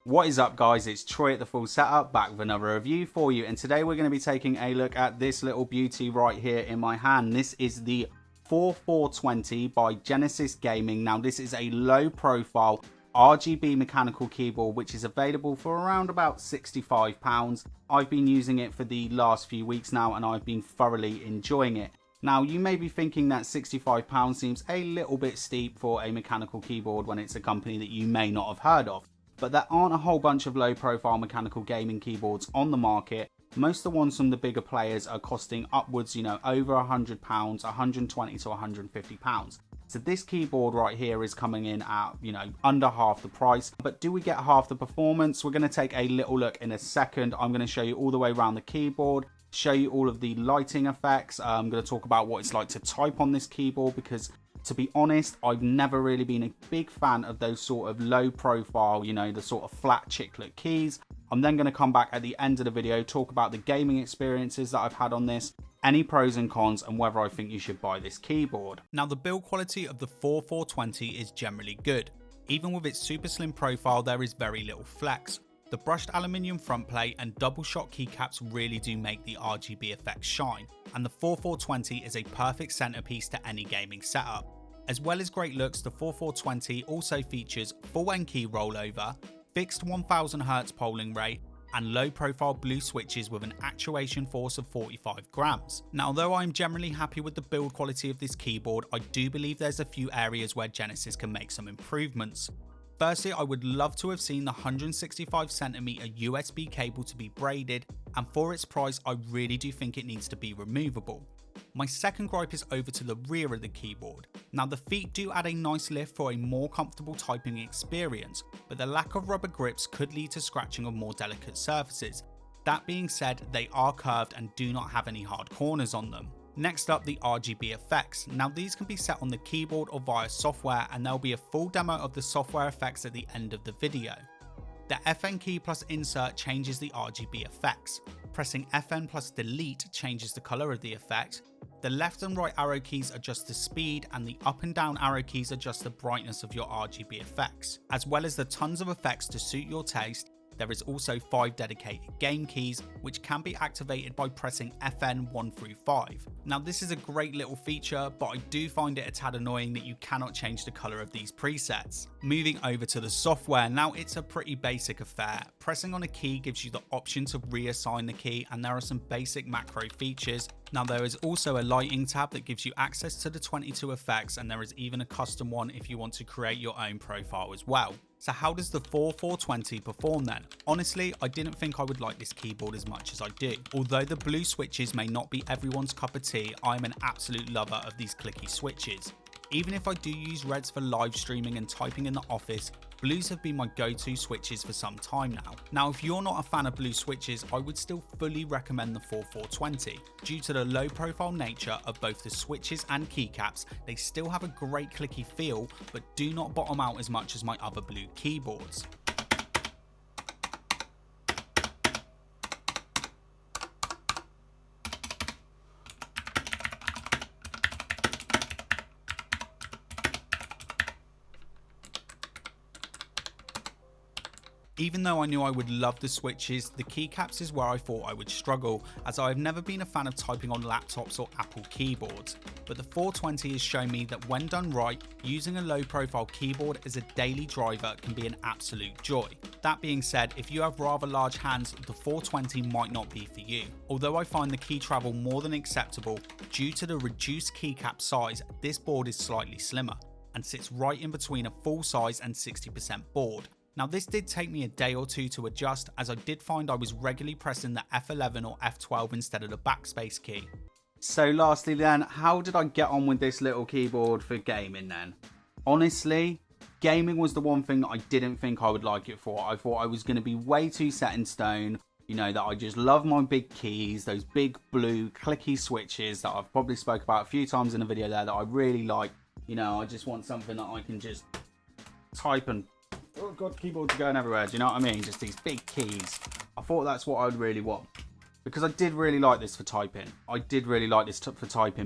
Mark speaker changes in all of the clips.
Speaker 1: What is up guys, it's Troy at The Full Setup, back with another review for you, and today we're going to be taking a look at this little beauty right here in my hand. This is the 4420 by Genesis Gaming. Now this is a low profile RGB mechanical keyboard which is available for around about £65. I've been using it for the last few weeks now and I've been thoroughly enjoying it. Now you may be thinking that £65 seems a little bit steep for a mechanical keyboard when it's a company that you may not have heard of. But there aren't a whole bunch of low profile mechanical gaming keyboards on the market. Most of the ones from the bigger players are costing upwards, over £100, £120 to £150. So this keyboard right here is coming in at, under half the price. But do we get half the performance? We're going to take a little look in a second. I'm going to show you all the way around the keyboard, show you all of the lighting effects. I'm going to talk about what it's like to type on this keyboard because, to be honest, I've never really been a big fan of those sort of low profile, the sort of flat chiclet keys. I'm then going to come back at the end of the video, talk about the gaming experiences that I've had on this, any pros and cons, and whether I think you should buy this keyboard. Now the build quality of the 4420 is generally good. Even with its super slim profile, there is very little flex. The brushed aluminium front plate and double shot keycaps really do make the RGB effect shine, and the 4420 is a perfect centerpiece to any gaming setup. As well as great looks, the 4420 also features full end key rollover, fixed 1000Hz polling rate, and low profile blue switches with an actuation force of 45 grams. Now although I'm generally happy with the build quality of this keyboard, I do believe there's a few areas where Genesis can make some improvements. Firstly, I would love to have seen the 165cm USB cable to be braided, and for its price I really do think it needs to be removable. My second gripe is over to the rear of the keyboard. Now the feet do add a nice lift for a more comfortable typing experience, but the lack of rubber grips could lead to scratching of more delicate surfaces. That being said, they are curved and do not have any hard corners on them. Next up, the RGB effects. Now these can be set on the keyboard or via software, and there'll be a full demo of the software effects at the end of the video. The FN key plus insert changes the RGB effects. Pressing FN plus delete changes the color of the effect. The left and right arrow keys adjust the speed, and the up and down arrow keys adjust the brightness of your RGB effects. As well as the tons of effects to suit your taste, there is also 5 dedicated game keys, which can be activated by pressing FN 1 through 5. Now this is a great little feature, but I do find it a tad annoying that you cannot change the color of these presets. Moving over to the software, now it's a pretty basic affair. Pressing on a key gives you the option to reassign the key, and there are some basic macro features. Now there is also a lighting tab that gives you access to the 22 effects, and there is even a custom one if you want to create your own profile as well. So how does the 4420 perform then? Honestly, I didn't think I would like this keyboard as much as I do. Although the blue switches may not be everyone's cup of tea, I'm an absolute lover of these clicky switches. Even if I do use reds for live streaming and typing in the office, blues have been my go-to switches for some time now. Now if you're not a fan of blue switches, I would still fully recommend the 4420. Due to the low profile nature of both the switches and keycaps, they still have a great clicky feel, but do not bottom out as much as my other blue keyboards. Even though I knew I would love the switches, the keycaps is where I thought I would struggle, as I have never been a fan of typing on laptops or Apple keyboards. But the 420 has shown me that when done right, using a low profile keyboard as a daily driver can be an absolute joy. That being said, if you have rather large hands, the 420 might not be for you. Although I find the key travel more than acceptable, due to the reduced keycap size, this board is slightly slimmer and sits right in between a full size and 60% board. Now this did take me a day or two to adjust, as I did find I was regularly pressing the F11 or F12 instead of the backspace key. So lastly then, how did I get on with this little keyboard for gaming then? Honestly, gaming was the one thing that I didn't think I would like it for. I thought I was going to be way too set in stone, that I just love my big keys, those big blue clicky switches that I've probably spoke about a few times in the video there that I really like. I just want something that I can just type and, oh god, keyboards are going everywhere, do you know what I mean? Just these big keys. I thought that's what I would really want. Because I did really like this for typing.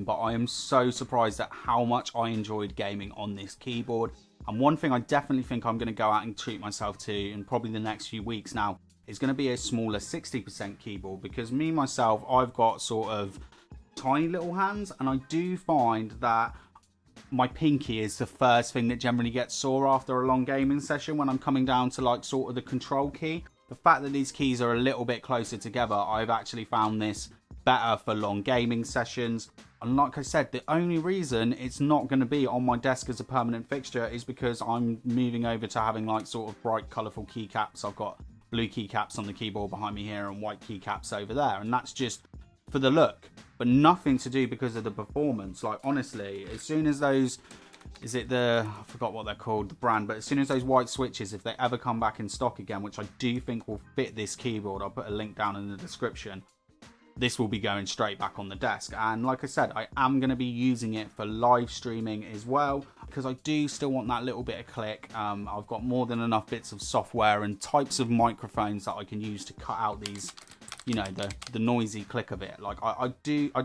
Speaker 1: But I am so surprised at how much I enjoyed gaming on this keyboard. And one thing I definitely think I'm going to go out and treat myself to in probably the next few weeks now is going to be a smaller 60% keyboard, because me myself, I've got sort of tiny little hands, and I do find that my pinky is the first thing that generally gets sore after a long gaming session when I'm coming down to like sort of the control key. The fact that these keys are a little bit closer together, I've actually found this better for long gaming sessions. And like I said, the only reason it's not going to be on my desk as a permanent fixture is because I'm moving over to having like sort of bright colourful keycaps. I've got blue keycaps on the keyboard behind me here and white keycaps over there, and that's just for the look, but nothing to do because of the performance. Like honestly, as soon as those, is it the, I forgot what they're called, the brand, but as soon as those white switches, if they ever come back in stock again, which I do think will fit this keyboard, I'll put a link down in the description, this will be going straight back on the desk. And like I said, I am going to be using it for live streaming as well, because I do still want that little bit of click. I've got more than enough bits of software and types of microphones that I can use to cut out these, you know, the noisy click of it. Like I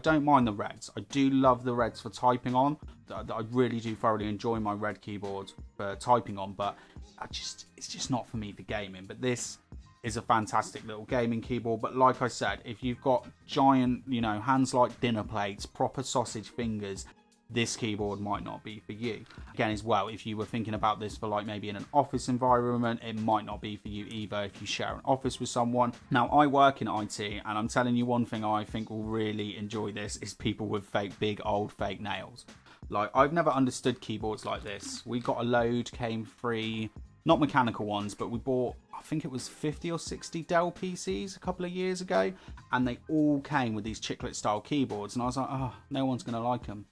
Speaker 1: don't mind the reds. I do love the reds for typing on. I really do thoroughly enjoy my red keyboard for typing on, but it's just not for me for gaming. But this is a fantastic little gaming keyboard. But like I said, if you've got giant, you know, hands like dinner plates, proper sausage fingers, this keyboard might not be for you. Again, as well, if you were thinking about this for like maybe in an office environment, it might not be for you either if you share an office with someone. Now, I work in IT, and I'm telling you one thing I think will really enjoy this is people with big old fake nails. Like, I've never understood keyboards like this. We got a load, came free, not mechanical ones, but we bought, I think it was 50 or 60 Dell PCs a couple of years ago, and they all came with these chiclet style keyboards, and I was like, oh, no one's gonna like them.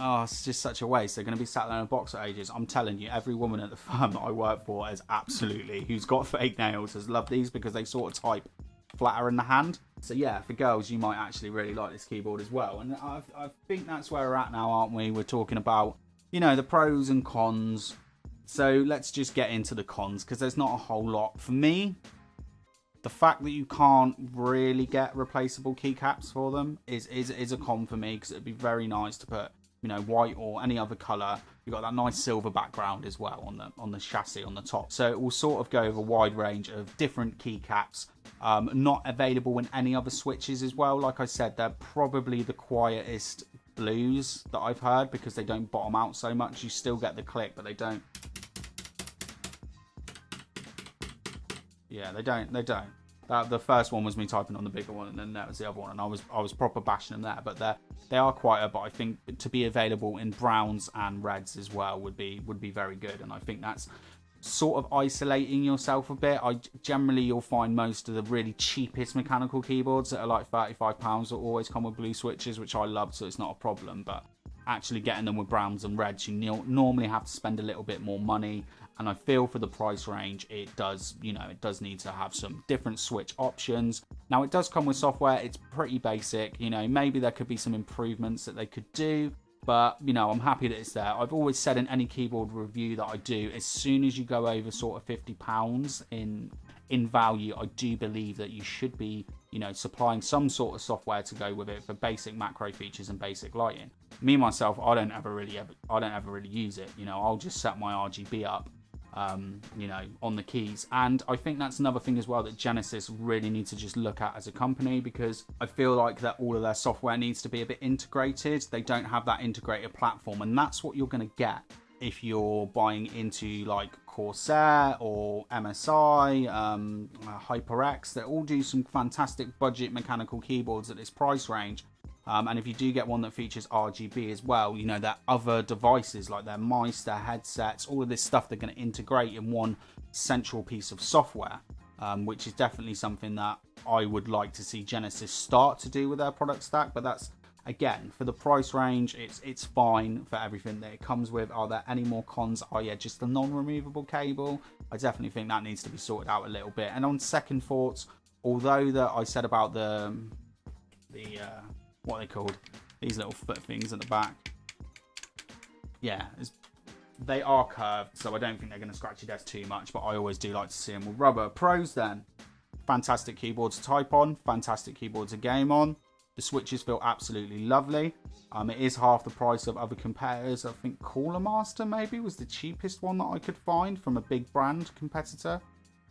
Speaker 1: Oh, it's just such a waste. They're going to be sat there in a box for ages. I'm telling you, every woman at the firm that I work for has absolutely, who's got fake nails, has loved these because they sort of type flatter in the hand. So yeah, for girls, you might actually really like this keyboard as well. And I think that's where we're at now, aren't we? We're talking about, you know, the pros and cons. So let's just get into the cons, because there's not a whole lot. For me, the fact that you can't really get replaceable keycaps for them is a con for me, because it'd be very nice to put, you know, white or any other color. You've got that nice silver background as well on the chassis on the top, so it will sort of go over a wide range of different keycaps. Not available in any other switches as well. Like I said, they're probably the quietest blues that I've heard, because they don't bottom out so much. You still get the click, but they don't. Yeah, they don't. The first one was me typing on the bigger one, and then that was the other one, and I was proper bashing them there. But they are quieter, but I think to be available in browns and reds as well would be very good. And I think that's sort of isolating yourself a bit. Generally, you'll find most of the really cheapest mechanical keyboards that are like £35 will always come with blue switches, which I love, so it's not a problem. But actually getting them with browns and reds, you normally have to spend a little bit more money. And I feel for the price range, it does need to have some different switch options. Now, it does come with software. It's pretty basic. You know, maybe there could be some improvements that they could do, but, you know, I'm happy that it's there. I've always said in any keyboard review that I do, as soon as you go over sort of £50 in value, I do believe that you should be, you know, supplying some sort of software to go with it for basic macro features and basic lighting. Me, myself, I don't ever really use it. You know, I'll just set my RGB up, you know, on the keys. And I think that's another thing as well that Genesis really need to just look at as a company, because I feel like that all of their software needs to be a bit integrated. They don't have that integrated platform, and that's what you're going to get if you're buying into like Corsair or MSI, HyperX. They all do some fantastic budget mechanical keyboards at this price range. And if you do get one that features RGB as well, you know, their other devices like their mice, their headsets, all of this stuff they're going to integrate in one central piece of software, which is definitely something that I would like to see Genesis start to do with their product stack. But that's, again, for the price range, it's fine for everything that it comes with. Are there any more cons? Oh yeah, just the non-removable cable. I definitely think that needs to be sorted out a little bit. And on second thoughts, although that I said about the what are they called? These little foot things at the back. Yeah, they are curved, so I don't think they're going to scratch your desk too much, but I always do like to see them with rubber. Pros then, fantastic keyboard to type on, fantastic keyboard to game on. The switches feel absolutely lovely. It is half the price of other competitors. I think Cooler Master maybe was the cheapest one that I could find from a big brand competitor.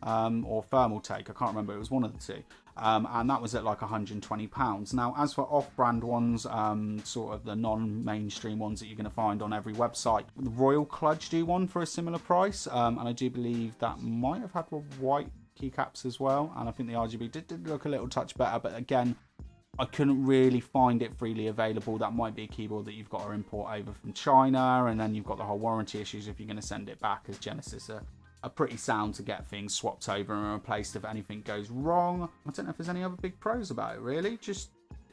Speaker 1: Or Thermal Take, I can't remember, it was one of the two. And that was at like £120. Now, as for off-brand ones, sort of the non-mainstream ones that you're going to find on every website, the Royal Kludge do one for a similar price, and I do believe that might have had white keycaps as well, and I think the RGB did look a little touch better, but again, I couldn't really find it freely available. That might be a keyboard that you've got to import over from China, and then you've got the whole warranty issues if you're going to send it back, as Genesis are pretty sound to get things swapped over and replaced if anything goes wrong. I don't know if there's any other big pros about it, really. Just,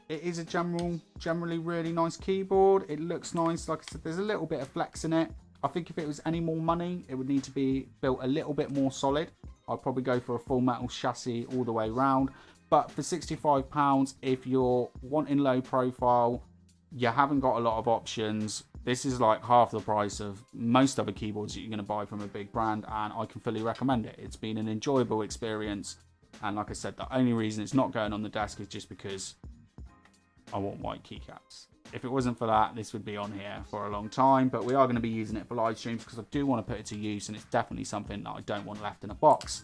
Speaker 1: it is a generally really nice keyboard. It looks nice. Like I said, there's a little bit of flex in it. I think if it was any more money, it would need to be built a little bit more solid. I'd probably go for a full metal chassis all the way around. But for £65, if you're wanting low profile, you haven't got a lot of options, this is like half the price of most other keyboards that you're going to buy from a big brand, and I can fully recommend it. It's been an enjoyable experience, and like I said, the only reason it's not going on the desk is just because I want white keycaps. If it wasn't for that, this would be on here for a long time, but we are going to be using it for live streams because I do want to put it to use, and it's definitely something that I don't want left in a box.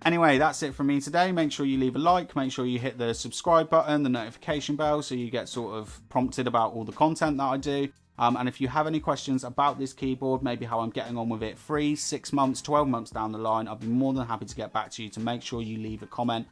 Speaker 1: Anyway, that's it from me today. Make sure you leave a like, make sure you hit the subscribe button, the notification bell, so you get sort of prompted about all the content that I do. And if you have any questions about this keyboard, maybe how I'm getting on with it 3, 6 months, 12 months down the line, I'll be more than happy to get back to you. To make sure you leave a comment.